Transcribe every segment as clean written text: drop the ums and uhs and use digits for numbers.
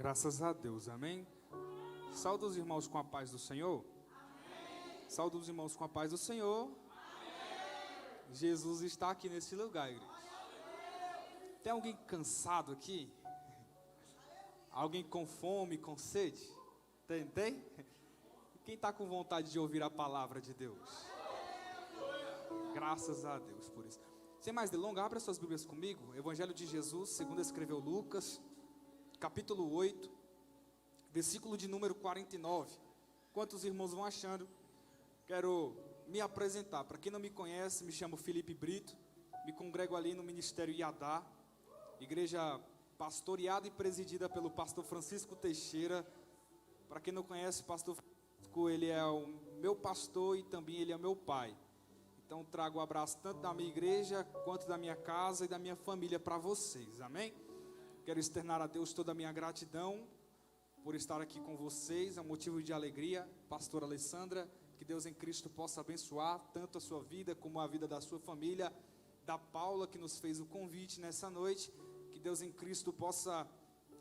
Graças a Deus, amém? Saúde os irmãos com a paz do Senhor. Amém. Saúde os irmãos com a paz do Senhor. Amém. Jesus está aqui nesse lugar, igreja. Tem alguém cansado aqui? Alguém com fome, com sede? Tem? Quem está com vontade de ouvir a palavra de Deus? Graças a Deus por isso. Sem mais delongas, abra suas Bíblias comigo. Evangelho de Jesus, segundo escreveu Lucas, capítulo 8, versículo de número 49. Enquanto os irmãos vão achando, quero me apresentar. Para quem não me conhece, me chamo Felipe Brito, me congrego ali no Ministério Iadá, igreja pastoreada e presidida pelo pastor Francisco Teixeira. Para quem não conhece, o pastor Francisco, ele é o meu pastor e também ele é meu pai. Então trago o abraço tanto da minha igreja, quanto da minha casa e da minha família para vocês, amém? Quero externar a Deus toda a minha gratidão por estar aqui com vocês, é um motivo de alegria. Pastora Alessandra, que Deus em Cristo possa abençoar tanto a sua vida como a vida da sua família. Da Paula, que nos fez o convite nessa noite, que Deus em Cristo possa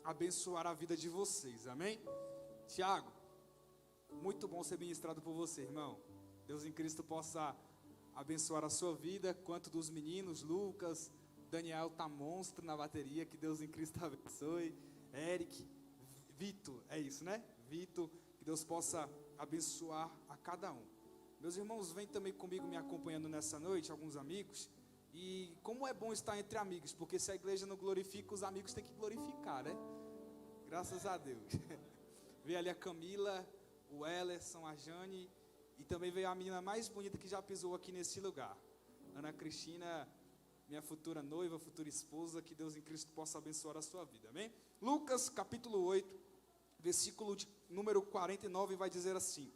abençoar a vida de vocês, amém? Tiago, muito bom ser ministrado por você, irmão. Deus em Cristo possa abençoar a sua vida, quanto dos meninos, Lucas, Daniel tá monstro na bateria, que Deus em Cristo abençoe, Eric, Vitor, é isso, né? Vitor, que Deus possa abençoar a cada um. Meus irmãos, vem também comigo me acompanhando nessa noite, alguns amigos, e como é bom estar entre amigos, porque se a igreja não glorifica, os amigos têm que glorificar, né? Graças a Deus. Veio ali a Camila, o Ellerson, a Jane, e também veio a menina mais bonita que já pisou aqui nesse lugar, Ana Cristina, minha futura noiva, futura esposa, que Deus em Cristo possa abençoar a sua vida, amém? Lucas capítulo 8, versículo de número 49, vai dizer assim: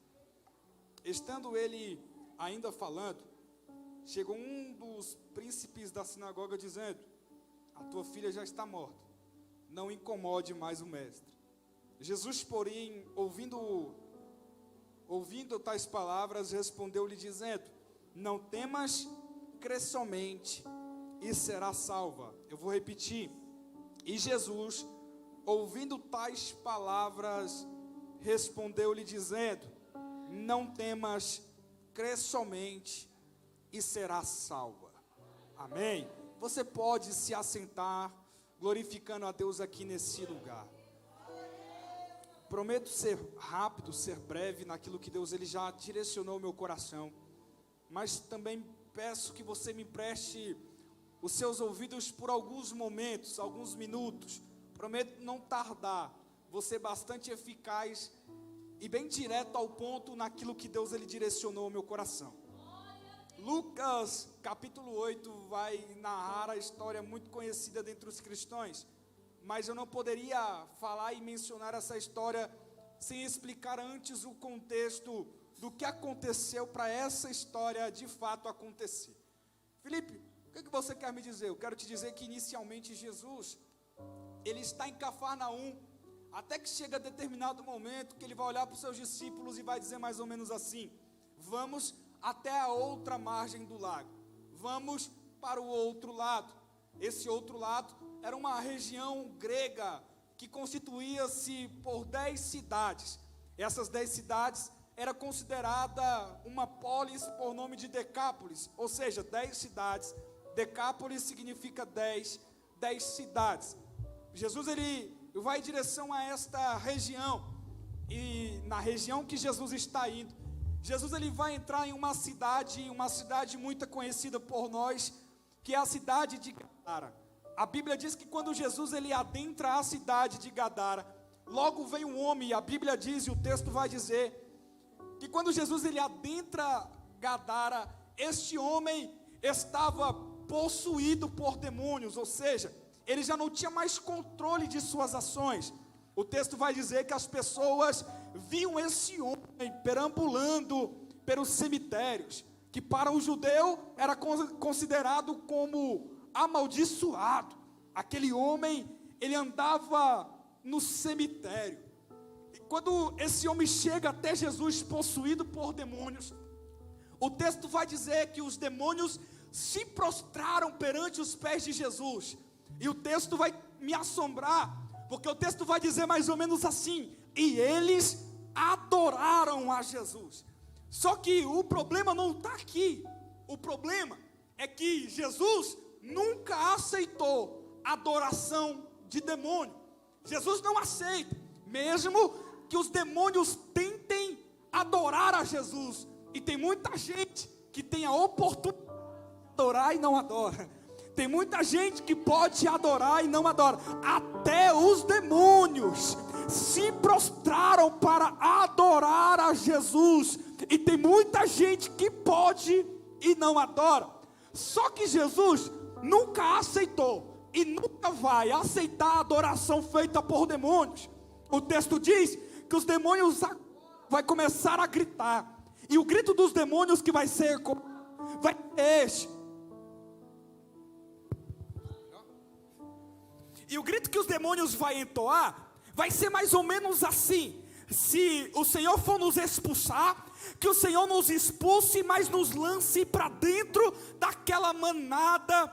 estando ele ainda falando, chegou um dos príncipes da sinagoga dizendo: a tua filha já está morta, não incomode mais o mestre. Jesus, porém, ouvindo tais palavras, respondeu-lhe dizendo: não temas, crê somente e será salva. Eu vou repetir. E Jesus, ouvindo tais palavras, respondeu-lhe dizendo: não temas, crê somente e será salva. Amém? Você pode se assentar, glorificando a Deus aqui nesse lugar. Prometo ser rápido, ser breve naquilo que Deus ele já direcionou o meu coração, mas também peço que você me preste os seus ouvidos por alguns momentos, alguns minutos. Prometo não tardar, vou ser bastante eficaz e bem direto ao ponto naquilo que Deus ele direcionou o meu coração. Lucas capítulo 8 vai narrar a história muito conhecida dentre os cristãos, mas eu não poderia falar e mencionar essa história sem explicar antes o contexto do que aconteceu para essa história de fato acontecer. Felipe, o que você quer me dizer? Eu quero te dizer que inicialmente Jesus, ele está em Cafarnaum, até que chega determinado momento que ele vai olhar para os seus discípulos e vai dizer mais ou menos assim: vamos até a outra margem do lago, vamos para o outro lado. Esse outro lado era uma região grega que constituía-se por 10 cidades. Essas 10 cidades era considerada uma polis por nome de Decápolis, ou seja, 10 cidades. Decápolis significa 10 cidades. Jesus ele vai em direção a esta região, e na região que Jesus está indo, Jesus ele vai entrar em uma cidade muito conhecida por nós, que é a cidade de Gadara. A Bíblia diz que quando Jesus ele adentra a cidade de Gadara, logo vem um homem, e a Bíblia diz, e o texto vai dizer, que quando Jesus ele adentra Gadara, este homem estava possuído por demônios, ou seja, ele já não tinha mais controle de suas ações. O texto vai dizer que as pessoas viam esse homem perambulando pelos cemitérios, que para um judeu era considerado como amaldiçoado. Aquele homem, ele andava no cemitério. E quando esse homem chega até Jesus possuído por demônios, o texto vai dizer que os demônios se prostraram perante os pés de Jesus. E o texto vai me assombrar, Porque o texto vai dizer mais ou menos assim: e eles adoraram a Jesus. Só que o problema não está aqui. O problema é que Jesus nunca aceitou adoração de demônio. Jesus não aceita, mesmo que os demônios tentem adorar a Jesus. E tem muita gente que tem a oportunidade de adorar e não adora. Tem muita gente que pode adorar e não adora. Até os demônios se prostraram para adorar a Jesus. E tem muita gente que pode e não adora. Só que Jesus nunca aceitou e nunca vai aceitar a adoração feita por demônios. O texto diz que os demônios vai começar a gritar. E o grito dos demônios que vai ser este. E o grito que os demônios vai entoar vai ser mais ou menos assim: se o Senhor for nos expulsar, que o Senhor nos expulse, mas nos lance para dentro daquela manada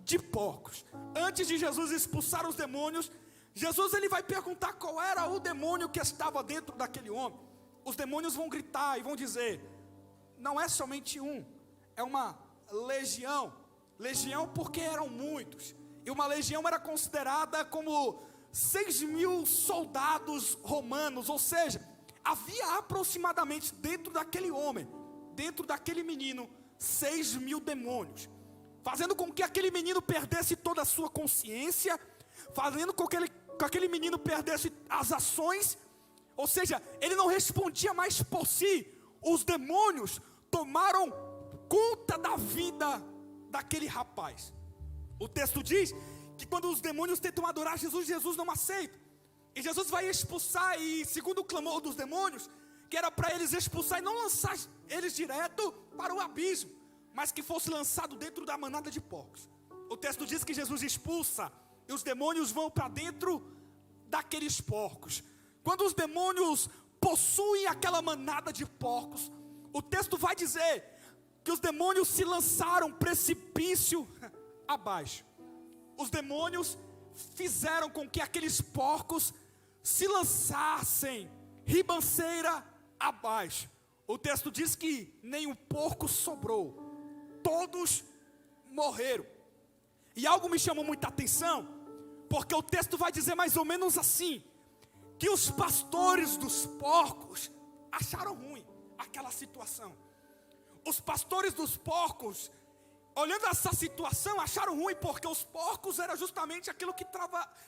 de porcos. Antes de Jesus expulsar os demônios, Jesus ele vai perguntar qual era o demônio que estava dentro daquele homem. Os demônios vão gritar e vão dizer: não é somente um, é uma legião. Legião porque eram muitos. E uma legião era considerada como 6.000 soldados romanos. Ou seja, havia aproximadamente dentro daquele homem, dentro daquele menino, 6.000 demônios, fazendo com que aquele menino perdesse toda a sua consciência, fazendo com que aquele menino perdesse as ações. Ou seja, ele não respondia mais por si. Os demônios tomaram conta da vida daquele rapaz. O texto diz que quando os demônios tentam adorar Jesus, Jesus não aceita. E Jesus vai expulsar, e segundo o clamor dos demônios, que era para eles expulsar e não lançar eles direto para o abismo, mas que fosse lançado dentro da manada de porcos. O texto diz que Jesus expulsa e os demônios vão para dentro daqueles porcos. Quando os demônios possuem aquela manada de porcos, o texto vai dizer que os demônios se lançaram precipício abaixo. Os demônios fizeram com que aqueles porcos se lançassem ribanceira abaixo. O texto diz que nem um porco sobrou, todos morreram. E algo me chamou muita atenção, porque o texto vai dizer mais ou menos assim: que os pastores dos porcos acharam ruim aquela situação. Os pastores dos porcos, olhando essa situação, acharam ruim, porque os porcos era justamente aquilo que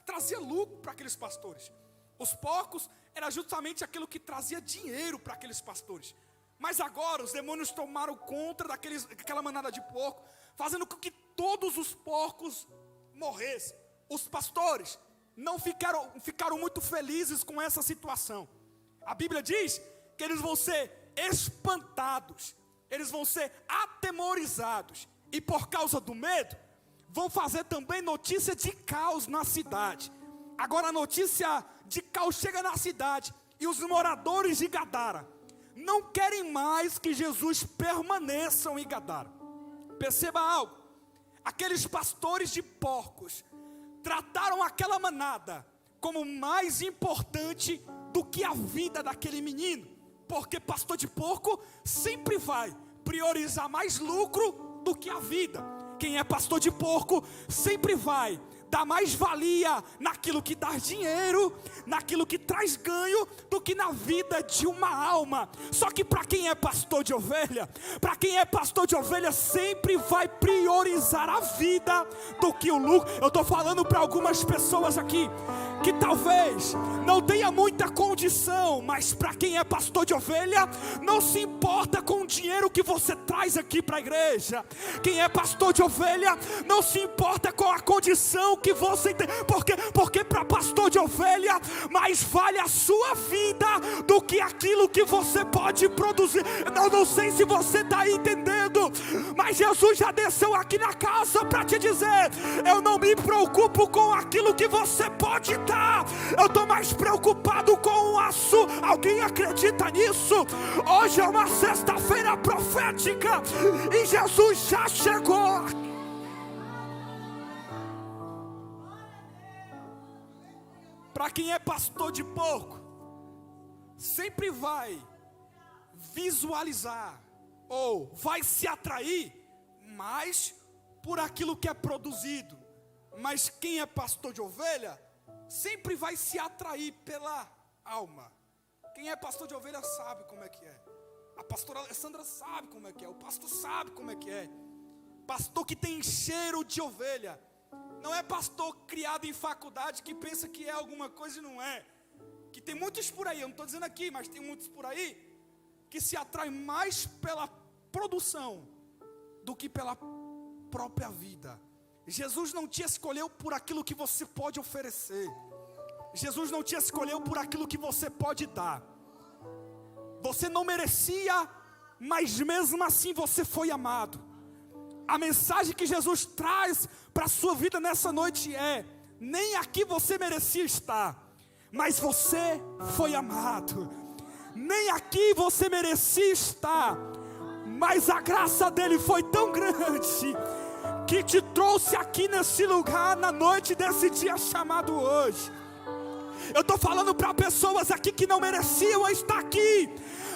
trazia lucro para aqueles pastores. Os porcos era justamente aquilo que trazia dinheiro para aqueles pastores. Mas agora os demônios tomaram conta daquela manada de porco, fazendo com que todos os porcos morressem. Os pastores não ficaram muito felizes com essa situação. A Bíblia diz que eles vão ser espantados, eles vão ser atemorizados, e por causa do medo, vão fazer também notícia de caos na cidade. Agora a notícia de caos chega na cidade, e os moradores de Gadara não querem mais que Jesus permaneça em Gadara. Perceba algo: aqueles pastores de porcos trataram aquela manada como mais importante do que a vida daquele menino, porque pastor de porco sempre vai priorizar mais lucro do que a vida. Quem é pastor de porco sempre vai dar mais valia naquilo que dá dinheiro, naquilo que traz ganho, do que na vida de uma alma. Só que para quem é pastor de ovelha, sempre vai priorizar a vida do que o lucro. Eu estou falando para algumas pessoas aqui que talvez não tenha muita condição, mas para quem é pastor de ovelha, não se importa com o dinheiro que você traz aqui para a igreja. Quem é pastor de ovelha não se importa com a condição que você tem, porque para pastor de ovelha mais vale a sua vida do que aquilo que você pode produzir. Eu não sei se você está entendendo, mas Jesus já desceu aqui na casa para te dizer: eu não me preocupo com aquilo que você pode dar, eu estou mais preocupado com o açúcar. Alguém acredita nisso? Hoje é uma sexta-feira profética e Jesus já chegou. Para quem é pastor de porco, sempre vai visualizar ou vai se atrair mais por aquilo que é produzido. Mas quem é pastor de ovelha sempre vai se atrair pela alma. Quem é pastor de ovelha sabe como é que é. A pastora Alessandra sabe como é que é. O pastor sabe como é que é. Pastor que tem cheiro de ovelha. Não é pastor criado em faculdade que pensa que é alguma coisa e não é. Que tem muitos por aí, eu não estou dizendo aqui, mas tem muitos por aí que se atraem mais pela produção do que pela própria vida. Jesus não te escolheu por aquilo que você pode oferecer. Jesus não te escolheu por aquilo que você pode dar. Você não merecia, mas mesmo assim você foi amado. A mensagem que Jesus traz para a sua vida nessa noite é: nem aqui você merecia estar, mas você foi amado. Nem aqui você merecia estar, mas a graça dele foi tão grande que te trouxe aqui nesse lugar, na noite desse dia chamado hoje. Eu estou falando para pessoas aqui que não mereciam estar aqui,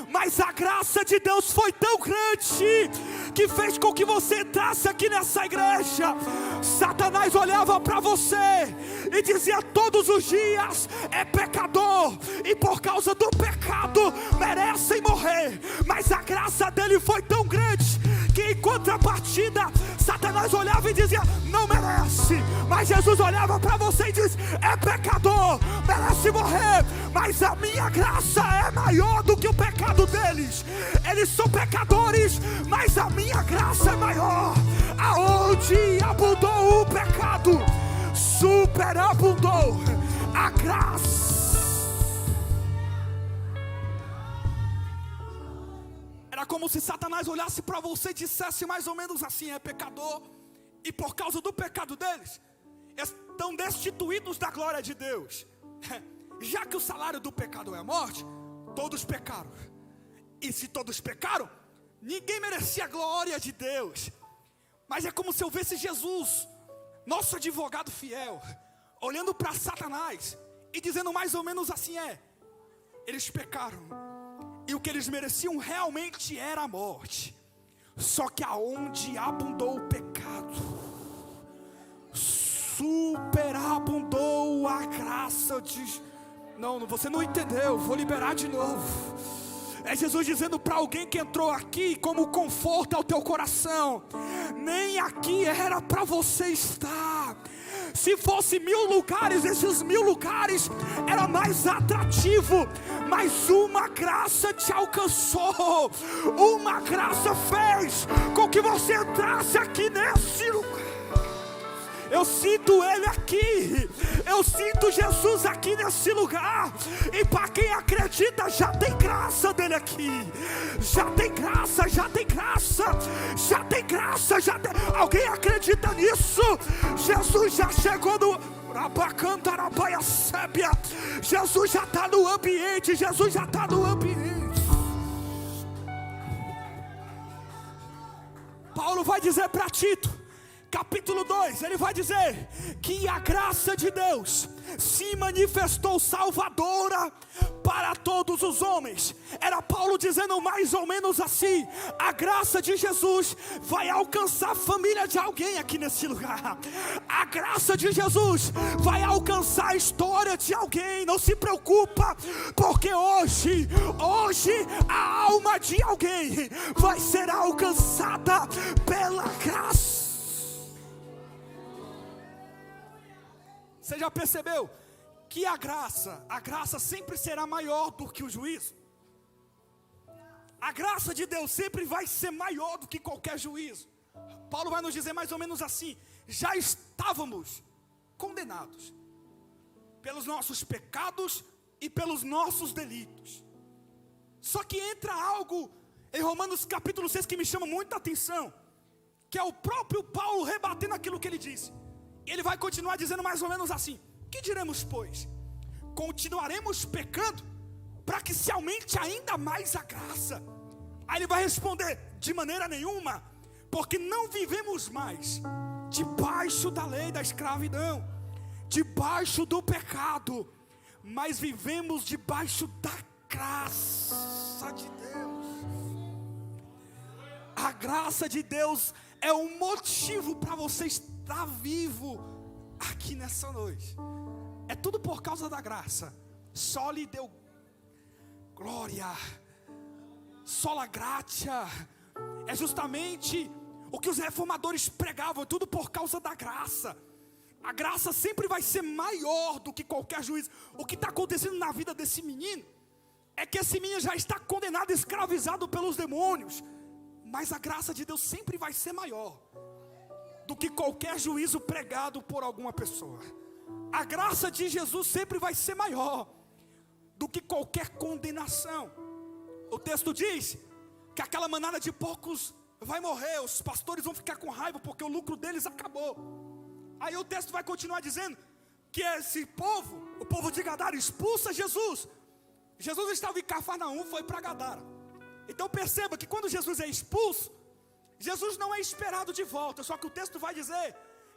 mas a graça de Deus foi tão grande que fez com que você entrasse aqui nessa igreja. Satanás olhava para você e dizia todos os dias: é pecador, e por causa do pecado merecem morrer. Mas a graça dele foi tão grande que em contrapartida Satanás olhava e dizia: não merece. Mas Jesus olhava para você e diz: é pecador, merece morrer, mas a minha graça é maior do que o pecado deles. Eles são pecadores, mas a minha graça é maior. Aonde abundou o pecado, superabundou a graça. Era como se Satanás olhasse para você e dissesse mais ou menos assim: é pecador, e por causa do pecado deles estão destituídos da glória de Deus. Já que o salário do pecado é a morte, todos pecaram. E se todos pecaram, ninguém merecia a glória de Deus. Mas é como se eu visse Jesus, nosso advogado fiel, olhando para Satanás e dizendo mais ou menos assim: eles pecaram, e o que eles mereciam realmente era a morte. Só que aonde abundou o pecado, superabundou a graça de... Não, você não entendeu, vou liberar de novo. É Jesus dizendo para alguém que entrou aqui como conforto ao teu coração: nem aqui era para você estar. Se fosse 1000 lugares, esses 1000 lugares era mais atrativo, mas uma graça te alcançou. Uma graça fez com que você entrasse aqui nesse lugar. Eu sinto Ele aqui, eu sinto Jesus aqui nesse lugar. E para quem acredita, já tem graça dele aqui. Já tem graça, já tem graça, já tem graça, já tem... Alguém acredita nisso? Jesus já chegou no... Jesus já está no ambiente, Jesus já está no ambiente. Paulo vai dizer para Tito, capítulo 2, ele vai dizer que a graça de Deus se manifestou salvadora para todos os homens. Era Paulo dizendo mais ou menos assim: a graça de Jesus vai alcançar a família de alguém aqui nesse lugar. A graça de Jesus vai alcançar a história de alguém. Não se preocupa, porque hoje a alma de alguém vai ser alcançada pela graça. Você já percebeu que a graça sempre será maior do que o juízo? A graça de Deus sempre vai ser maior do que qualquer juízo. Paulo vai nos dizer mais ou menos assim: já estávamos condenados pelos nossos pecados e pelos nossos delitos. Só que entra algo em Romanos capítulo 6 que me chama muita atenção, que é o próprio Paulo rebatendo aquilo que ele disse. Ele vai continuar dizendo mais ou menos assim: que diremos, pois? Continuaremos pecando para que se aumente ainda mais a graça? Aí ele vai responder: de maneira nenhuma, porque não vivemos mais debaixo da lei da escravidão, debaixo do pecado, mas vivemos debaixo da graça de Deus. A graça de Deus é um motivo para você estar vivo aqui nessa noite. É tudo por causa da graça. Só lhe deu glória, sola gratia. É justamente o que os reformadores pregavam, é tudo por causa da graça. A graça sempre vai ser maior do que qualquer juízo. O que está acontecendo na vida desse menino é que esse menino já está condenado, escravizado pelos demônios. Mas a graça de Deus sempre vai ser maior do que qualquer juízo pregado por alguma pessoa. A graça de Jesus sempre vai ser maior do que qualquer condenação. O texto diz que aquela manada de porcos vai morrer, os pastores vão ficar com raiva porque o lucro deles acabou. Aí o texto vai continuar dizendo que esse povo, o povo de Gadara, expulsa Jesus. Jesus estava em Cafarnaum, foi para Gadara. Então perceba que quando Jesus é expulso, Jesus não é esperado de volta. Só que o texto vai dizer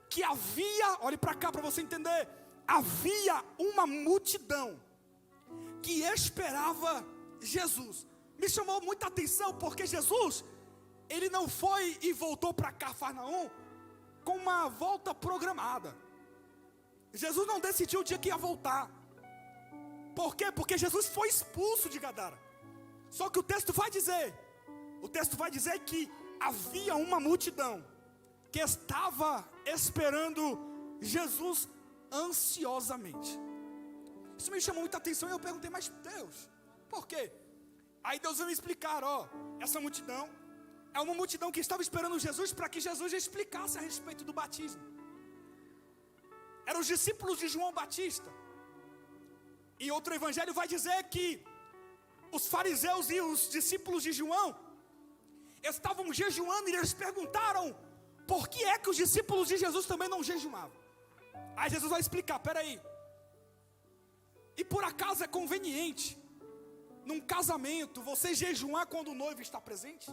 que havia, olhe para cá para você entender, havia uma multidão que esperava Jesus. Me chamou muita atenção porque Jesus, ele não foi e voltou para Cafarnaum com uma volta programada. Jesus não decidiu o dia que ia voltar. Por quê? Porque Jesus foi expulso de Gadara. Só que o texto vai dizer que havia uma multidão que estava esperando Jesus ansiosamente. Isso me chamou muita atenção e eu perguntei, mas Deus, por quê? Aí Deus veio me explicar, essa multidão é uma multidão que estava esperando Jesus para que Jesus explicasse a respeito do batismo. Eram os discípulos de João Batista. E outro evangelho vai dizer que os fariseus e os discípulos de João estavam jejuando e eles perguntaram por que é que os discípulos de Jesus também não jejuavam. Aí Jesus vai explicar, peraí. E por acaso é conveniente num casamento você jejuar quando o noivo está presente?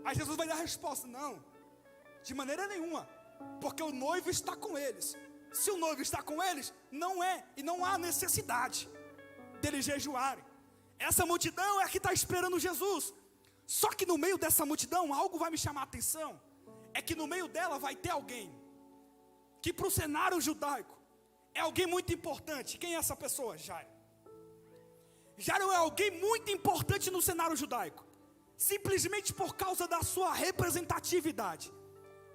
Aí Jesus vai dar a resposta, não, de maneira nenhuma, porque o noivo está com eles. Se o noivo está com eles, não há necessidade deles jejuarem. Essa multidão é a que está esperando Jesus. Só que no meio dessa multidão, algo vai me chamar a atenção. É que no meio dela vai ter alguém que para o cenário judaico é alguém muito importante. Quem é essa pessoa? Jairo. Jairo é alguém muito importante no cenário judaico, simplesmente por causa da sua representatividade.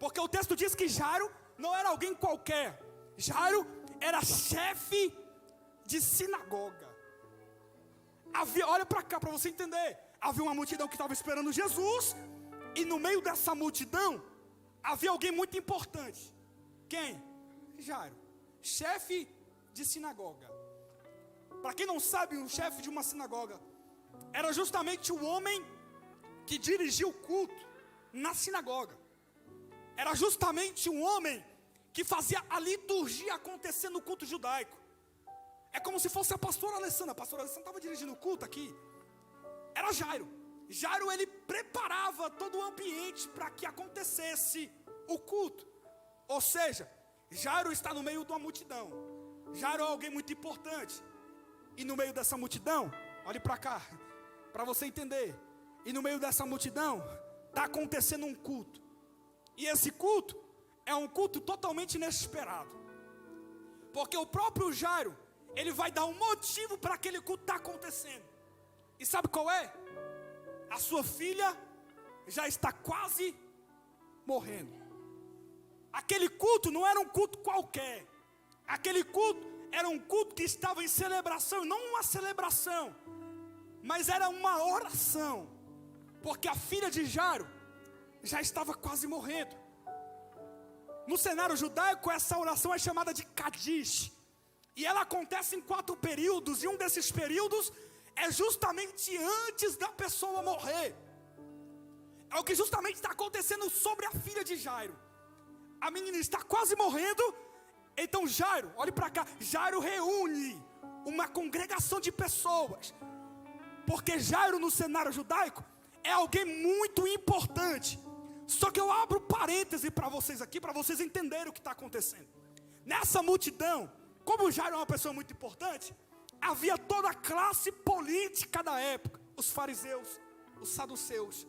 Porque o texto diz que Jairo não era alguém qualquer. Jairo era chefe de sinagoga. Olha para cá para você entender. Havia uma multidão que estava esperando Jesus, e no meio dessa multidão havia alguém muito importante. Quem? Jairo, chefe de sinagoga. Para quem não sabe, o chefe de uma sinagoga era justamente o homem que dirigia o culto na sinagoga. Era justamente um homem que fazia a liturgia acontecer no culto judaico. É como se fosse a pastora Alessandra. A pastora Alessandra estava dirigindo o culto aqui. Era Jairo. Jairo, ele preparava todo o ambiente para que acontecesse o culto. Ou seja, Jairo está no meio de uma multidão. Jairo é alguém muito importante. E no meio dessa multidão, olhe para cá, para você entender. E no meio dessa multidão, está acontecendo um culto. E esse culto é um culto totalmente inesperado. Porque o próprio Jairo, ele vai dar um motivo para aquele culto estar acontecendo. E sabe qual é? A sua filha já está quase morrendo. Aquele culto não era um culto qualquer. Aquele culto era um culto que estava em celebração, não uma celebração, mas era uma oração. Porque a filha de Jairo já estava quase morrendo. No cenário judaico, essa oração é chamada de Kadish. E ela acontece em 4 períodos, e um desses períodos é justamente antes da pessoa morrer. É o que justamente está acontecendo sobre a filha de Jairo. A menina está quase morrendo. Então Jairo, olhe para cá, Jairo reúne uma congregação de pessoas. Porque Jairo no cenário judaico é alguém muito importante. Só que eu abro parêntese para vocês aqui, para vocês entenderem o que está acontecendo. Nessa multidão como Jairo é uma pessoa muito importante, havia toda a classe política da época, os fariseus, os saduceus,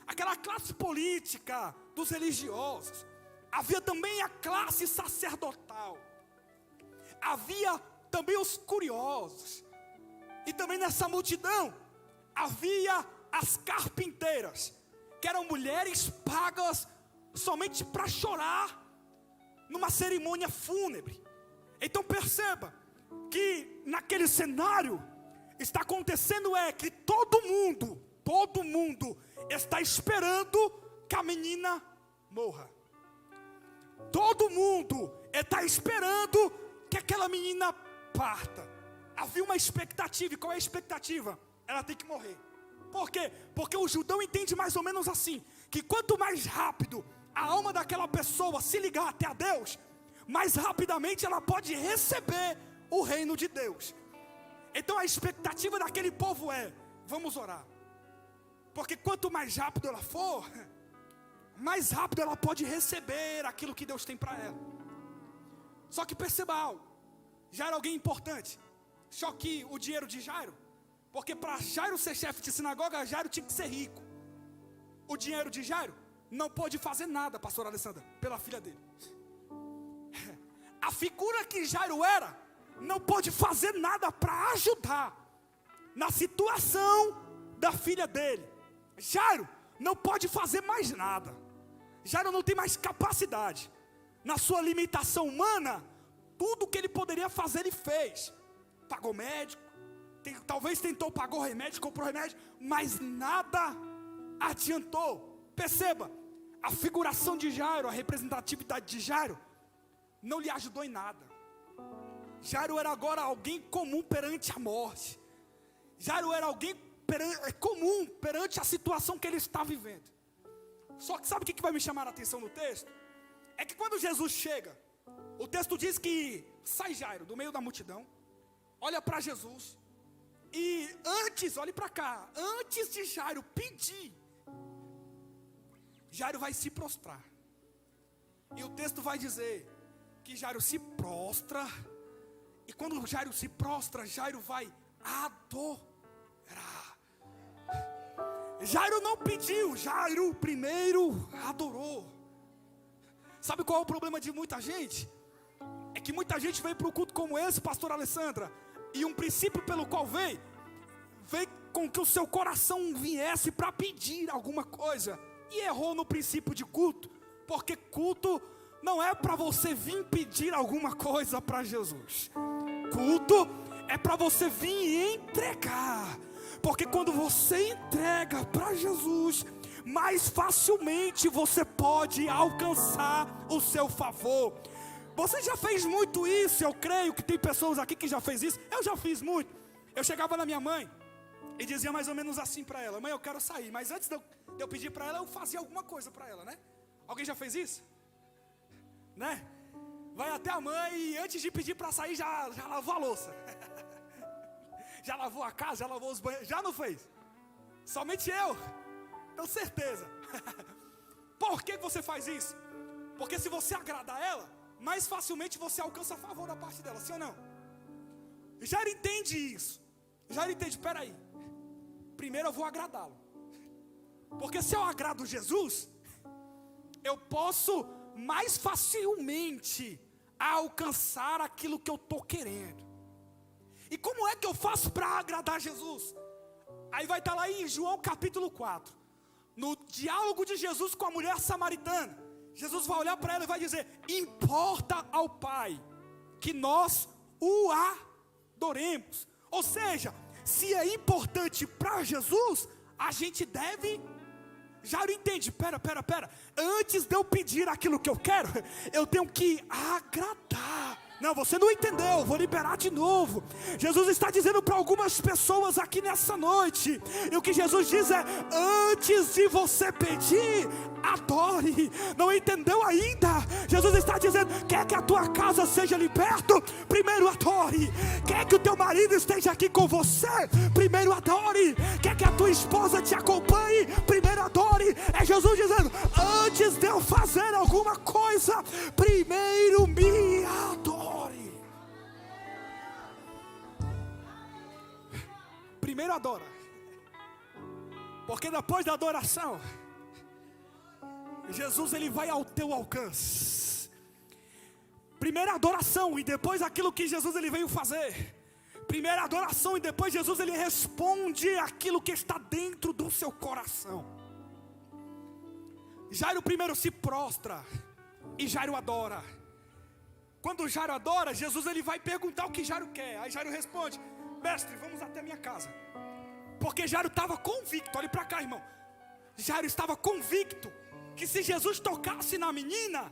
aquela classe política dos religiosos. Havia também a classe sacerdotal, havia também os curiosos, e também nessa multidão havia as carpinteiras, que eram mulheres pagas somente para chorar numa cerimônia fúnebre. Então perceba que naquele cenário está acontecendo que todo mundo está esperando que a menina morra. Todo mundo está esperando que aquela menina parta. Havia uma expectativa, e qual é a expectativa? Ela tem que morrer. Por quê? Porque o judeu entende mais ou menos assim, que quanto mais rápido a alma daquela pessoa se ligar até a Deus, mais rapidamente ela pode receber o reino de Deus. Então a expectativa daquele povo vamos orar, porque quanto mais rápido ela for, mais rápido ela pode receber aquilo que Deus tem para ela. Só que perceba algo, Jairo era alguém importante, só que o dinheiro de Jairo, porque para Jairo ser chefe de sinagoga, Jairo tinha que ser rico. O dinheiro de Jairo não pôde fazer nada, pastora Alessandra, pela filha dele. A figura que Jairo era, não pôde fazer nada para ajudar na situação da filha dele. Jairo não pode fazer mais nada. Jairo não tem mais capacidade. Na sua limitação humana, tudo que ele poderia fazer ele fez. Pagou médico, talvez tentou, pagou remédio, comprou remédio, mas nada adiantou. Perceba, a figuração de Jairo, a representatividade de Jairo, não lhe ajudou em nada. Jairo era agora alguém comum perante a morte. Jairo era alguém comum perante a situação que ele está vivendo. Só que sabe o que vai me chamar a atenção no texto? É que quando Jesus chega, o texto diz que sai Jairo do meio da multidão, olha para Jesus, e antes, olhe para cá, antes de Jairo pedir, Jairo vai se prostrar. E o texto vai dizer que Jairo se prostra, e quando Jairo se prostra, Jairo vai adorar. Jairo não pediu, Jairo primeiro adorou. Sabe qual é o problema de muita gente? É que muita gente vem para um culto como esse, pastor Alessandra, e um princípio pelo qual veio com que o seu coração viesse para pedir alguma coisa, e errou no princípio de culto, porque culto não é para você vir pedir alguma coisa para Jesus. Culto é para você vir e entregar, porque quando você entrega para Jesus, mais facilmente você pode alcançar o seu favor. Você já fez muito isso, eu creio que tem pessoas aqui que já fez isso. Eu já fiz muito. Eu chegava na minha mãe e dizia mais ou menos assim para ela: mãe, eu quero sair, mas antes de eu pedir para ela, eu fazia alguma coisa para ela, né? Alguém já fez isso? Né? Vai até a mãe e antes de pedir para sair, já lavou a louça. Já lavou a casa, já lavou os banheiros. Já não fez? Somente eu? Tenho certeza. Por que você faz isso? Porque se você agradar ela, mais facilmente você alcança a favor da parte dela, sim ou não? Jairo entende isso. Jairo entende, peraí, primeiro eu vou agradá-lo, porque se eu agrado Jesus, eu posso mais facilmente alcançar aquilo que eu estou querendo. E como é que eu faço para agradar Jesus? Aí vai estar lá em João capítulo 4, no diálogo de Jesus com a mulher samaritana. Jesus vai olhar para ela e vai dizer: importa ao Pai que nós o adoremos. Ou seja, se é importante para Jesus, a gente deve. Jairo entende, pera, antes de eu pedir aquilo que eu quero, eu tenho que agradar. Não, você não entendeu, vou liberar de novo. Jesus está dizendo para algumas pessoas aqui nessa noite, e o que Jesus diz é: antes de você pedir, adore. Não entendeu ainda? Jesus está dizendo: quer que a tua casa seja liberta? Primeiro adore. Quer que o teu marido esteja aqui com você? Primeiro adore. Quer que a tua esposa te acompanhe? Primeiro adore. É Jesus dizendo: antes de eu fazer alguma coisa, primeiro me adore. primeiro adora. Porque depois da adoração, Jesus ele vai ao teu alcance. Primeira adoração e depois aquilo que Jesus ele veio fazer. Primeira adoração e depois Jesus ele responde aquilo que está dentro do seu coração. Jairo primeiro se prostra e Jairo adora. Quando Jairo adora, Jesus ele vai perguntar o que Jairo quer. Aí Jairo responde: mestre, vamos até minha casa. Porque Jairo estava convicto, olhe para cá, irmão. Jairo estava convicto que se Jesus tocasse na menina,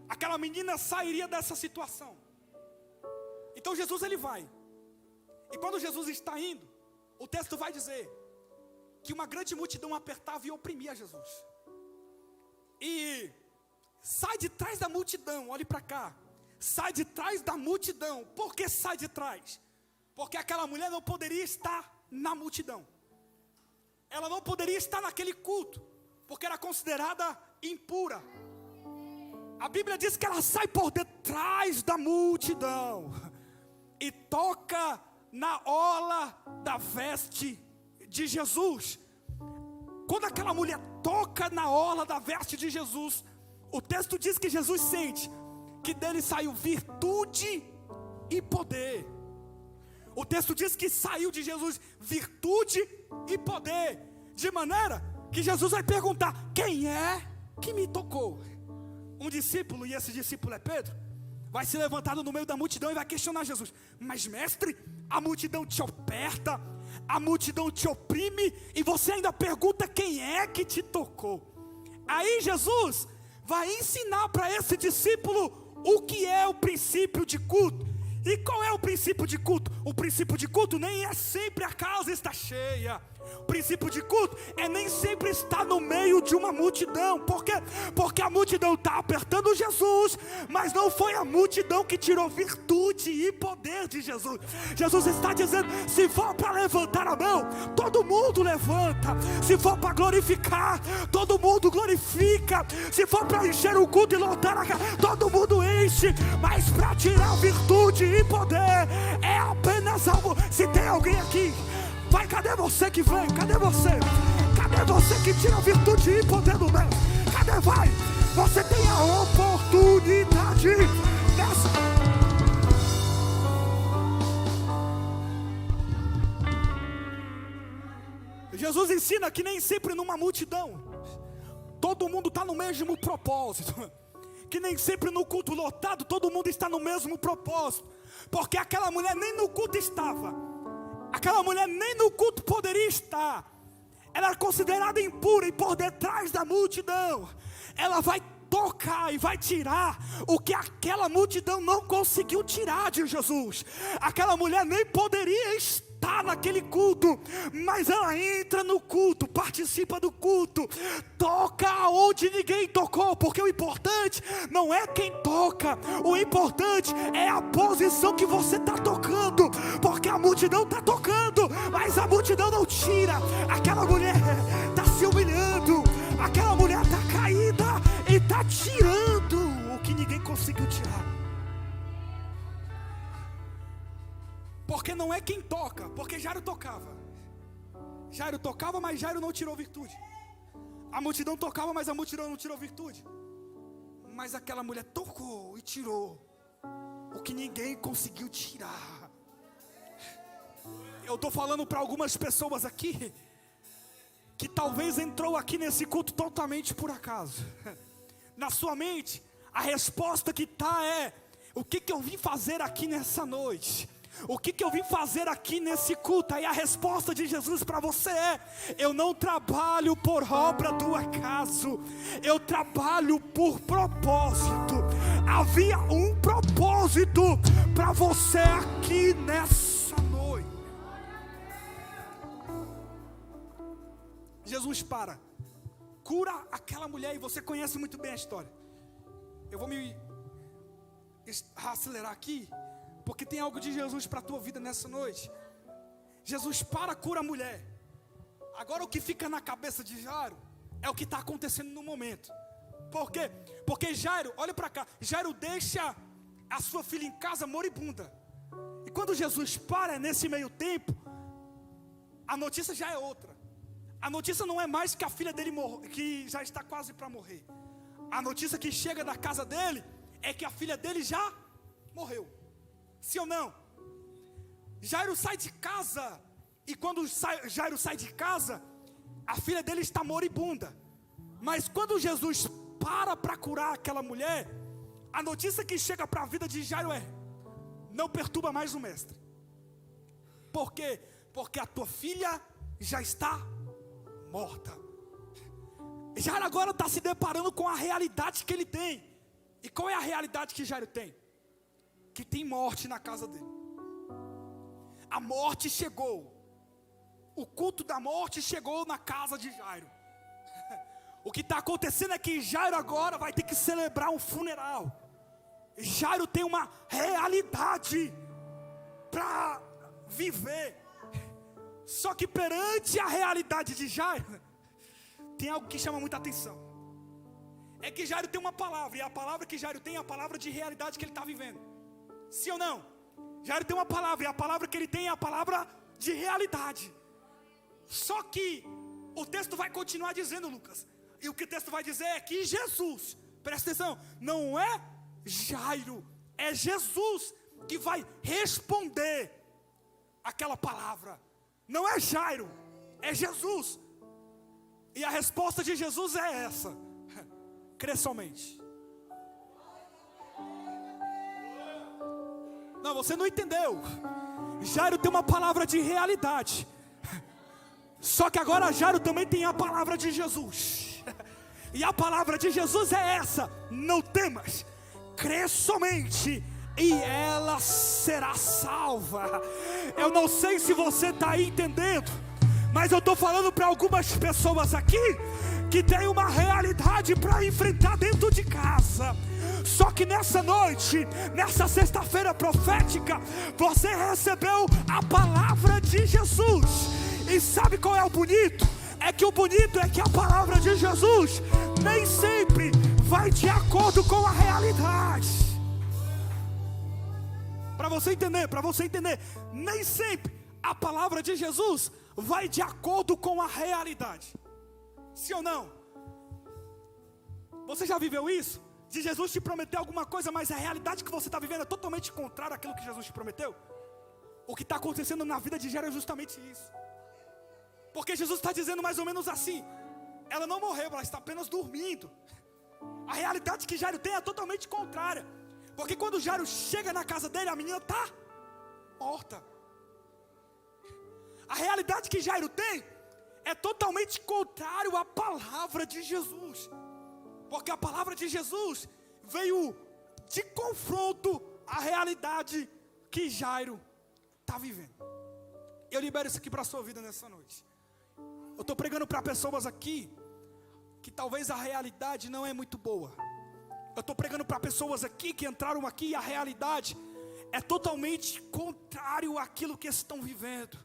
aquela menina sairia dessa situação. Então Jesus ele vai. E quando Jesus está indo, o texto vai dizer que uma grande multidão apertava e oprimia Jesus. E sai de trás da multidão, olhe para cá. Sai de trás da multidão. Por que sai de trás? Porque aquela mulher não poderia estar na multidão. Ela não poderia estar naquele culto, porque era considerada impura. A Bíblia diz que ela sai por detrás da multidão e toca na orla da veste de Jesus. Quando aquela mulher toca na orla da veste de Jesus, o texto diz que Jesus sente que dele saiu virtude e poder. O texto diz que saiu de Jesus virtude e poder, de maneira que Jesus vai perguntar: quem é que me tocou? Um discípulo, e esse discípulo é Pedro, vai se levantar no meio da multidão e vai questionar Jesus: mas mestre, a multidão te aperta, a multidão te oprime, e você ainda pergunta quem é que te tocou. Aí Jesus vai ensinar para esse discípulo o que é o princípio de culto. E qual é o princípio de culto? O princípio de culto nem é sempre a casa está cheia. O princípio de culto é nem sempre estar no meio de uma multidão. Por quê? Porque a multidão está apertando Jesus, mas não foi a multidão que tirou virtude e poder de Jesus. Jesus está dizendo: se for para levantar a mão, todo mundo levanta. Se for para glorificar, todo mundo glorifica. Se for para encher o culto e lotar a casa, todo mundo enche. Mas para tirar virtude e poder é apenas algo. Se tem alguém aqui, vai, cadê você que vem? Cadê você? Cadê você que tira virtude e poder do bem? Cadê? Vai! Você tem a oportunidade nessa. Jesus ensina que nem sempre numa multidão todo mundo está no mesmo propósito. Que nem sempre no culto lotado todo mundo está no mesmo propósito. Porque aquela mulher nem no culto estava. Aquela mulher nem no culto poderia estar. Ela era considerada impura, e por detrás da multidão ela vai tocar e vai tirar o que aquela multidão não conseguiu tirar de Jesus. Aquela mulher nem poderia estar naquele culto, mas ela entra no culto, participa do culto, toca aonde ninguém tocou. Porque o importante não é quem toca, o importante é a posição que você está tocando. Porque a multidão está tocando, mas a multidão não tira. Aquela mulher está se humilhando, aquela mulher está caída e está tirando o que ninguém conseguiu tirar. Porque não é quem toca, porque Jairo tocava. Jairo tocava, mas Jairo não tirou virtude. A multidão tocava, mas a multidão não tirou virtude. Mas aquela mulher tocou e tirou o que ninguém conseguiu tirar. Eu estou falando para algumas pessoas aqui que talvez entrou aqui nesse culto totalmente por acaso. Na sua mente, a resposta que está é: o que eu vim fazer aqui nessa noite? O que eu vim fazer aqui nesse culto? Aí a resposta de Jesus para você é: eu não trabalho por obra do acaso, eu trabalho por propósito. Havia um propósito para você aqui nessa noite. Jesus cura aquela mulher, e você conhece muito bem a história. Eu vou me acelerar aqui, porque tem algo de Jesus para a tua vida nessa noite. Jesus cura a mulher. Agora o que fica na cabeça de Jairo é o que está acontecendo no momento. Por quê? Porque Jairo, olha para cá, Jairo deixa a sua filha em casa moribunda. E quando Jesus nesse meio tempo, a notícia já é outra. A notícia não é mais que a filha dele que já está quase para morrer. A notícia que chega da casa dele é que a filha dele já morreu. Sim ou não? Jairo sai de casa, e quando Jairo sai de casa, a filha dele está moribunda. Mas quando Jesus para curar aquela mulher, a notícia que chega para a vida de Jairo é: não perturba mais o mestre. Por quê? Porque a tua filha já está morta. Jairo agora está se deparando com a realidade que ele tem. E qual é a realidade que Jairo tem? Que tem morte na casa dele. A morte chegou. O culto da morte chegou na casa de Jairo. O que está acontecendo é que Jairo agora vai ter que celebrar um funeral. Jairo tem uma realidade para viver. Só que perante a realidade de Jairo, tem algo que chama muita atenção. É que Jairo tem uma palavra, e a palavra que Jairo tem é a palavra de realidade que ele está vivendo. Sim ou não? Jairo tem uma palavra, e a palavra que ele tem é a palavra de realidade. Só que o texto vai continuar dizendo, Lucas, e o que o texto vai dizer é que Jesus, presta atenção, não é Jairo, é Jesus que vai responder aquela palavra. Não é Jairo, é Jesus. E a resposta de Jesus é essa: crê somente. Não, você não entendeu. Jairo tem uma palavra de realidade. Só que agora Jairo também tem a palavra de Jesus. E a palavra de Jesus é essa: não temas, crê somente e ela será salva. Eu não sei se você está entendendo, mas eu estou falando para algumas pessoas aqui que tem uma realidade para enfrentar dentro de casa. Só que nessa noite, nessa sexta-feira profética, você recebeu a palavra de Jesus. E sabe qual é o bonito? É que o bonito é que a palavra de Jesus nem sempre vai de acordo com a realidade. Para você entender, nem sempre a palavra de Jesus vai de acordo com a realidade. Sim ou não? Você já viveu isso? De Jesus te prometer alguma coisa, mas a realidade que você está vivendo é totalmente contrária àquilo que Jesus te prometeu? O que está acontecendo na vida de Jairo é justamente isso. Porque Jesus está dizendo mais ou menos assim: ela não morreu, ela está apenas dormindo. A realidade que Jairo tem é totalmente contrária. Porque quando Jairo chega na casa dele, a menina está morta. A realidade que Jairo tem é totalmente contrário à palavra de Jesus. Porque a palavra de Jesus veio de confronto à realidade que Jairo está vivendo. Eu libero isso aqui para a sua vida nessa noite. Eu estou pregando para pessoas aqui que talvez a realidade não é muito boa. Eu estou pregando para pessoas aqui que entraram aqui e a realidade é totalmente contrário àquilo que estão vivendo.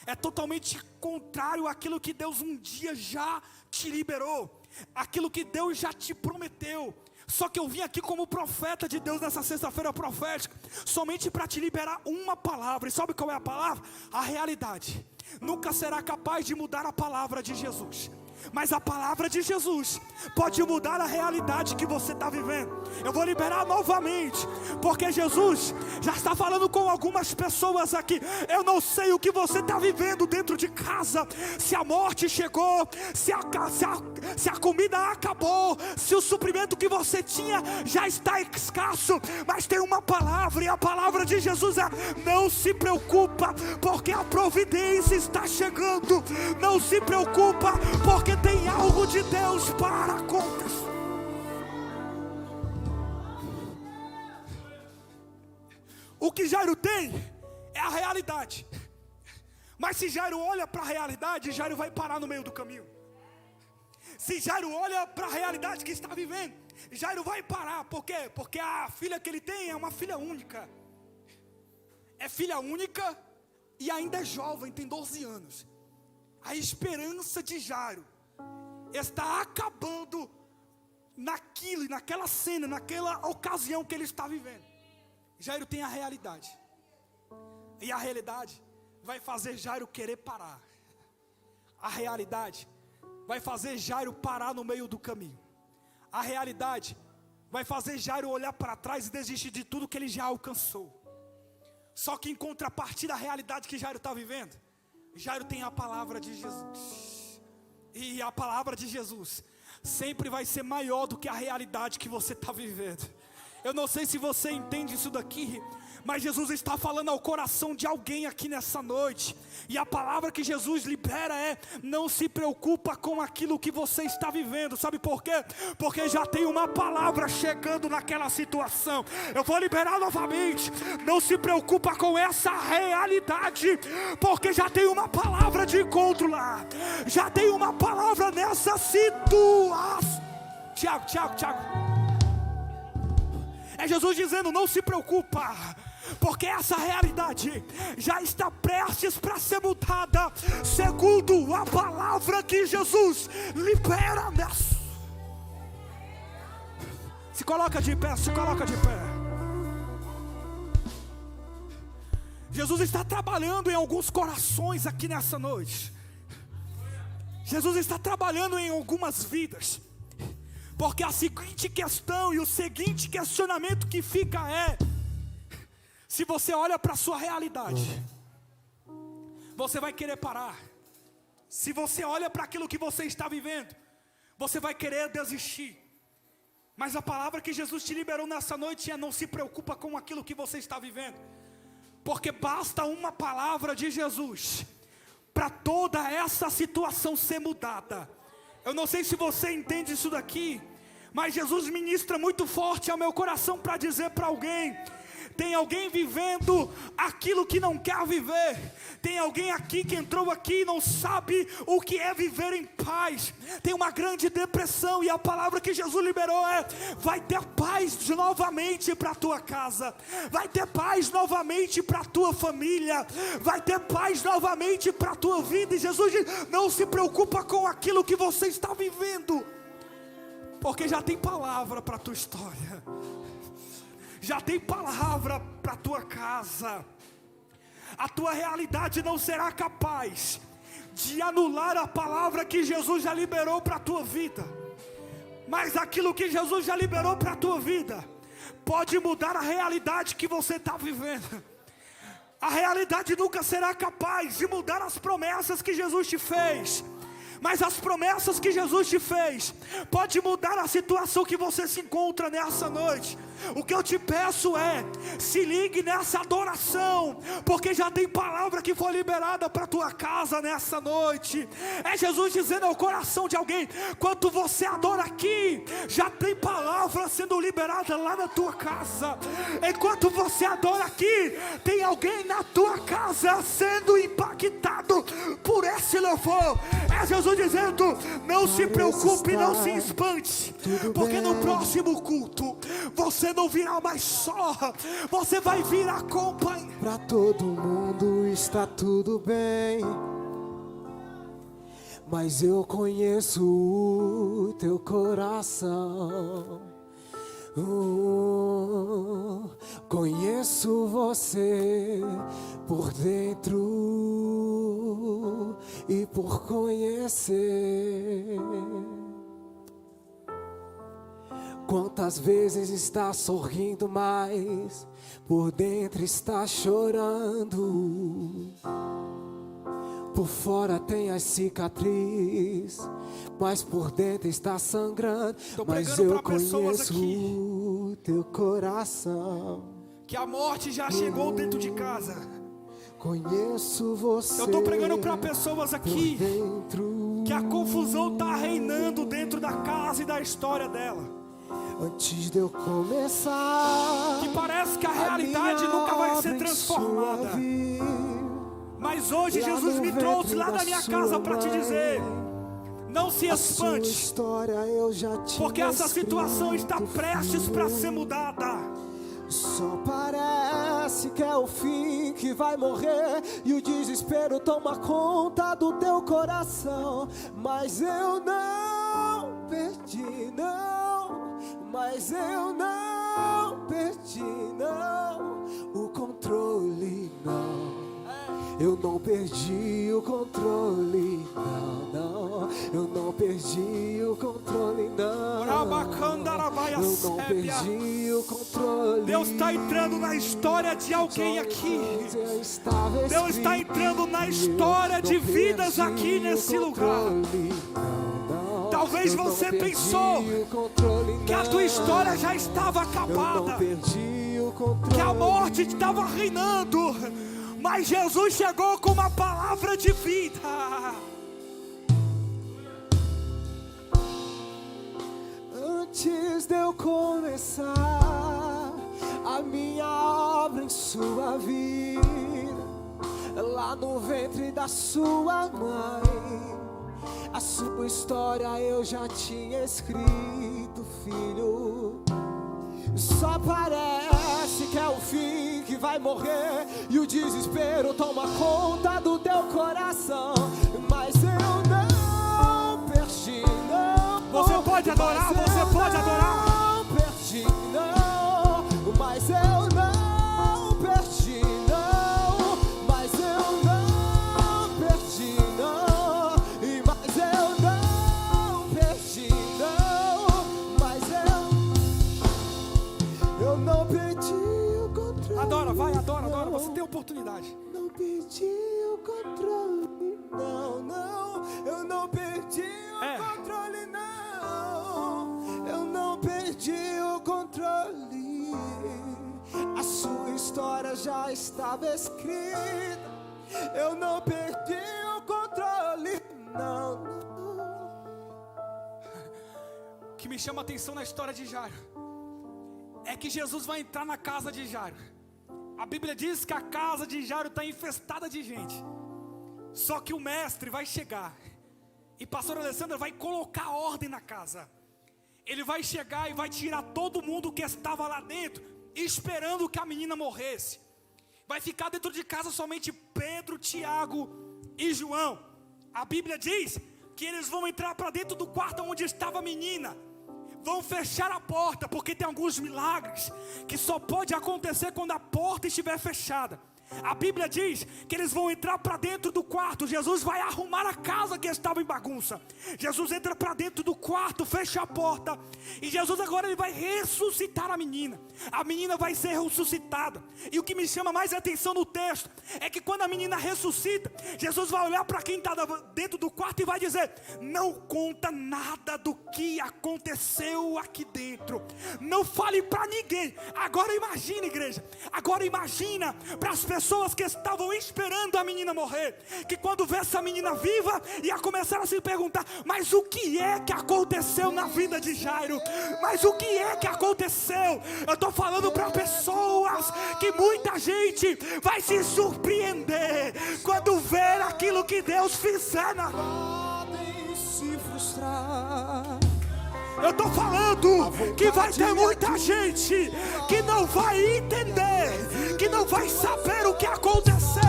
É totalmente contrário àquilo que Deus um dia já te liberou, aquilo que Deus já te prometeu. Só que eu vim aqui como profeta de Deus nessa sexta-feira profética, somente para te liberar uma palavra. E sabe qual é a palavra? A realidade nunca será capaz de mudar a palavra de Jesus, mas a palavra de Jesus pode mudar a realidade que você está vivendo. Eu vou liberar novamente, porque Jesus já está falando com algumas pessoas aqui. Eu não sei o que você está vivendo dentro de casa, se a morte chegou, se a comida acabou, se o suprimento que você tinha já está escasso, mas tem uma palavra, e a palavra de Jesus é: não se preocupa, porque a providência está chegando. Não se preocupa, porque tem algo de Deus para acontecer. O que Jairo tem é a realidade. Mas se Jairo olha para a realidade, Jairo vai parar no meio do caminho. Se Jairo olha para a realidade que está vivendo, Jairo vai parar. Por quê? Porque a filha que ele tem é uma filha única. É filha única e ainda é jovem, tem 12 anos. A esperança de Jairo está acabando naquela cena, naquela ocasião que ele está vivendo. Jairo tem a realidade, e a realidade vai fazer Jairo querer parar. A realidade vai fazer Jairo parar no meio do caminho. A realidade vai fazer Jairo olhar para trás e desistir de tudo que ele já alcançou. Só que em contrapartida da realidade que Jairo está vivendo, Jairo tem a palavra de Jesus. E a palavra de Jesus sempre vai ser maior do que a realidade que você está vivendo. Eu não sei se você entende isso daqui, mas Jesus está falando ao coração de alguém aqui nessa noite. E a palavra que Jesus libera é: não se preocupa com aquilo que você está vivendo. Sabe por quê? Porque já tem uma palavra chegando naquela situação. Eu vou liberar novamente: não se preocupa com essa realidade, porque já tem uma palavra de encontro lá. Já tem uma palavra nessa situação. Tiago. É Jesus dizendo: não se preocupa, porque essa realidade já está prestes para ser mudada, segundo a palavra que Jesus libera nessa. Se coloca de pé. Jesus está trabalhando em alguns corações aqui nessa noite. Jesus está trabalhando em algumas vidas. Porque a seguinte questão e o seguinte questionamento que fica é: se você olha para a sua realidade, você vai querer parar. Se você olha para aquilo que você está vivendo, você vai querer desistir. Mas a palavra que Jesus te liberou nessa noite é: não se preocupa com aquilo que você está vivendo, porque basta uma palavra de Jesus para toda essa situação ser mudada. Eu não sei se você entende isso daqui, mas Jesus ministra muito forte ao meu coração para dizer para alguém: tem alguém vivendo aquilo que não quer viver. Tem alguém aqui que entrou aqui e não sabe o que é viver em paz. Tem uma grande depressão, e a palavra que Jesus liberou é: vai ter paz novamente para a tua casa, vai ter paz novamente para a tua família, vai ter paz novamente para a tua vida. E Jesus diz: não se preocupa com aquilo que você está vivendo, porque já tem palavra para a tua história. Já tem palavra para a tua casa. A tua realidade não será capaz de anular a palavra que Jesus já liberou para a tua vida. Mas aquilo que Jesus já liberou para a tua vida pode mudar a realidade que você está vivendo. A realidade nunca será capaz de mudar as promessas que Jesus te fez, mas as promessas que Jesus te fez pode mudar a situação que você se encontra nessa noite. O que eu te peço é: se ligue nessa adoração, porque já tem palavra que foi liberada para a tua casa nessa noite. É Jesus dizendo ao coração de alguém: quando você adora aqui, já tem palavra sendo liberada lá na tua casa. Enquanto você adora aqui, tem alguém na tua casa sendo impactado por esse louvor. É Jesus dizendo: não se preocupe, não se espante, porque no próximo culto você não virá mais só, você vai vir acompanhar. Para todo mundo está tudo bem, mas eu conheço o teu coração. Conheço você por dentro e por conhecer. Quantas vezes está sorrindo, mas por dentro está chorando. Por fora tem as cicatrizes, mas por dentro está sangrando. Mas eu conheço o teu coração, que a morte já chegou dentro de casa. Conheço você. Eu estou pregando para pessoas aqui que a confusão está reinando dentro da casa e da história dela. Antes de eu começar, que parece que a realidade nunca vai ser transformada. Mas hoje Jesus me trouxe lá da minha casa para te dizer: não se espante, porque essa situação está prestes para ser mudada. Só parece que é o fim, que vai morrer, e o desespero toma conta do teu coração. Mas eu não perdi, não. Mas eu não perdi, não. O controle não. Eu não perdi o controle, não, não. Eu não perdi o controle, não. Eu não perdi o controle. Deus está entrando na história de alguém aqui. Deus está entrando na história de vidas aqui nesse lugar. Talvez você pensou que a tua história já estava acabada, que a morte estava reinando, mas Jesus chegou com uma palavra de vida. Antes de eu começar a minha obra em sua vida, lá no ventre da sua mãe, a sua história eu já tinha escrito, filho. Só parece que é o fim, que vai morrer, e o desespero toma conta do teu coração. Mas eu não perdi, não. Você pode adorar, você pode adorar. Não perdi, não. Mas eu não perdi, não. Mas eu não perdi, não. E mas eu não perdi, não. Mas eu não perdi o controle. Adora, vai, adora, adora. Você tem oportunidade. Não perdi o controle, não, não. Eu não perdi o controle, não. Eu não perdi o controle. A sua história já estava escrita. Eu não perdi o controle, não, não. O que me chama a atenção na história de Jairo é que Jesus vai entrar na casa de Jairo. A Bíblia diz que a casa de Jairo está infestada de gente. Só que o mestre vai chegar e pastor Alessandro vai colocar ordem na casa. Ele vai chegar e vai tirar todo mundo que estava lá dentro, esperando que a menina morresse. Vai ficar dentro de casa somente Pedro, Tiago e João. A Bíblia diz que eles vão entrar para dentro do quarto onde estava a menina. Vão fechar a porta, porque tem alguns milagres que só pode acontecer quando a porta estiver fechada. A Bíblia diz que eles vão entrar para dentro do quarto. Jesus vai arrumar a casa que estava em bagunça. Jesus entra para dentro do quarto, fecha a porta, e Jesus agora ele vai ressuscitar a menina. A menina vai ser ressuscitada. E o que me chama mais a atenção no texto é que quando a menina ressuscita, Jesus vai olhar para quem está dentro do quarto e vai dizer: não conta nada do que aconteceu aqui dentro. Não fale para ninguém. Agora imagina, igreja. Agora imagina para as pessoas que estavam esperando a menina morrer, que quando vê essa menina viva, ia começar a se perguntar: mas o que é que aconteceu na vida de Jairo? Mas o que é que aconteceu? Eu estou falando para pessoas que muita gente vai se surpreender quando ver aquilo que Deus fizer na... Podem se frustrar. Eu estou falando que vai ter muita gente que não vai entender, que não vai saber o que aconteceu.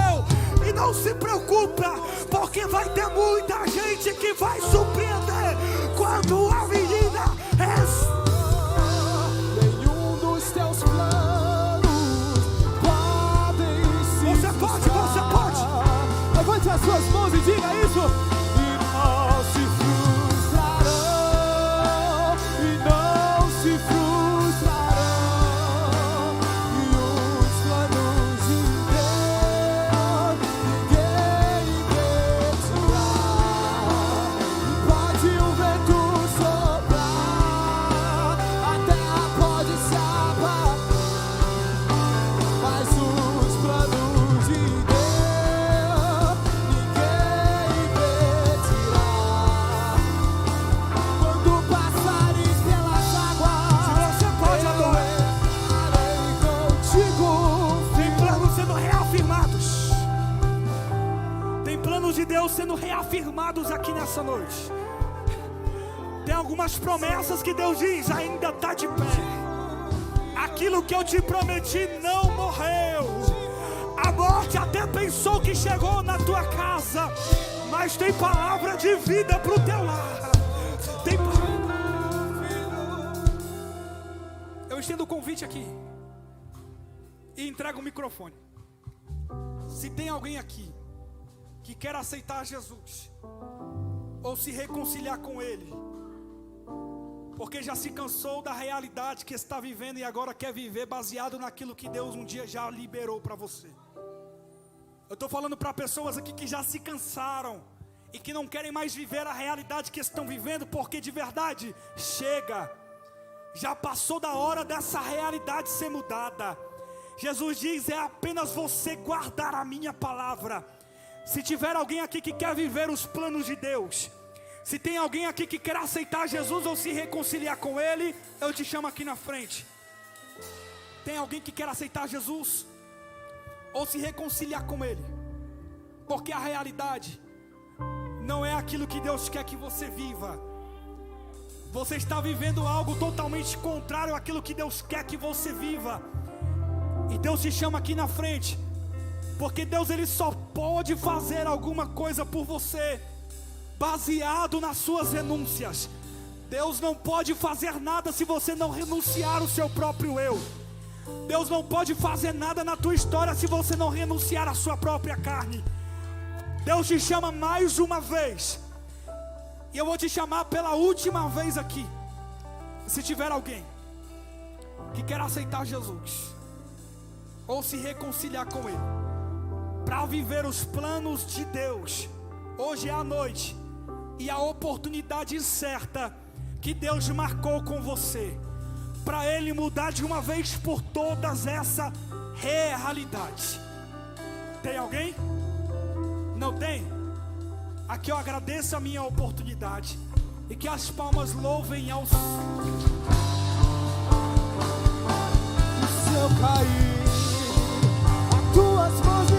E não se preocupa, porque vai ter muita gente que vai surpreender quando a menina Nenhum dos teus planos podem se frustrar. Você pode. Levante as suas mãos e diga isso. E não se frustrarão. Se frustrarão, e os planos de Deus ninguém impedirá. Pode o vento soprar, a terra pode se abalar, mas os planos de Deus ninguém impedirá. Quando passares pelas águas, de Deus sendo reafirmados aqui nessa noite. Tem algumas promessas que Deus diz: ainda está de pé. Aquilo que eu te prometi não morreu. A morte até pensou que chegou na tua casa, mas tem palavra de vida para o teu lar. Tem Eu estendo o convite aqui e entrego o microfone. Se tem alguém aqui que quer aceitar Jesus ou se reconciliar com Ele, porque já se cansou da realidade que está vivendo e agora quer viver baseado naquilo que Deus um dia já liberou para você. Eu estou falando para pessoas aqui que já se cansaram e que não querem mais viver a realidade que estão vivendo, porque de verdade, chega. Já passou da hora dessa realidade ser mudada. Jesus diz, é apenas você guardar a minha palavra. Se tiver alguém aqui que quer viver os planos de Deus, se tem alguém aqui que quer aceitar Jesus ou se reconciliar com Ele, eu te chamo aqui na frente. Tem alguém que quer aceitar Jesus ou se reconciliar com Ele? Porque a realidade não é aquilo que Deus quer que você viva. Você está vivendo algo totalmente contrário àquilo que Deus quer que você viva. E Deus te chama aqui na frente, porque Deus Ele só pode fazer alguma coisa por você baseado nas suas renúncias. Deus não pode fazer nada se você não renunciar ao seu próprio eu. Deus não pode fazer nada na tua história se você não renunciar à sua própria carne. Deus te chama mais uma vez, e eu vou te chamar pela última vez aqui. Se tiver alguém que quer aceitar Jesus ou se reconciliar com Ele, para viver os planos de Deus, hoje é a noite e a oportunidade certa que Deus marcou com você, para Ele mudar de uma vez por todas essa realidade. Tem alguém? Não tem? Aqui eu agradeço a minha oportunidade, e que as palmas louvem ao Senhor. Se eu cair, as tuas mãos